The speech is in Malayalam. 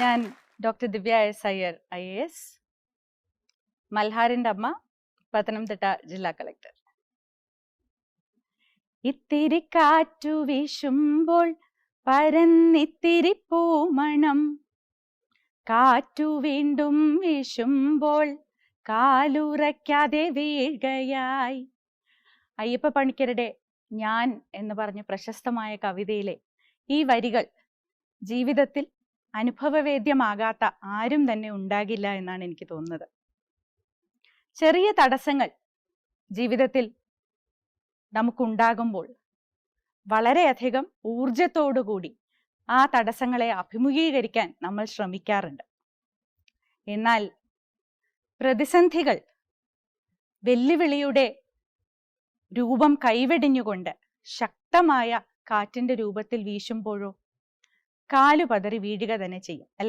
ഞാൻ ഡോക്ടർ ദിവ്യ എസ് അയ്യർ IAS, മൽഹാറിന്റെ അമ്മ, പത്തനംതിട്ട ജില്ലാ കളക്ടർ. ഇത്തിരി കാറ്റു വീശുമ്പോൾ പരന്നിത്തിരി പൂമണം, കാറ്റു വീണ്ടും വീശുമ്പോൾ കാലുറയ്ക്കാതെ വീഴുകയായി. അയ്യപ്പ പണിക്കരുടെ ഞാൻ എന്ന് പറഞ്ഞ പ്രശസ്തമായ കവിതയിലെ ഈ വരികൾ ജീവിതത്തിൽ അനുഭവവേദ്യമാകാത്ത ആരും തന്നെ ഉണ്ടാകില്ല എന്നാണ് എനിക്ക് തോന്നുന്നത്. ചെറിയ തടസ്സങ്ങൾ ജീവിതത്തിൽ നമുക്കുണ്ടാകുമ്പോൾ വളരെയധികം ഊർജത്തോടുകൂടി ആ തടസ്സങ്ങളെ അഭിമുഖീകരിക്കാൻ നമ്മൾ ശ്രമിക്കാറുണ്ട്. എന്നാൽ പ്രതിസന്ധികൾ വെല്ലുവിളിയുടെ രൂപം കൈവെടിഞ്ഞുകൊണ്ട് ശക്തമായ കാറ്റിന്റെ രൂപത്തിൽ വീശുമ്പോഴോ കാലുപതറി വീഴുക തന്നെ ചെയ്യും.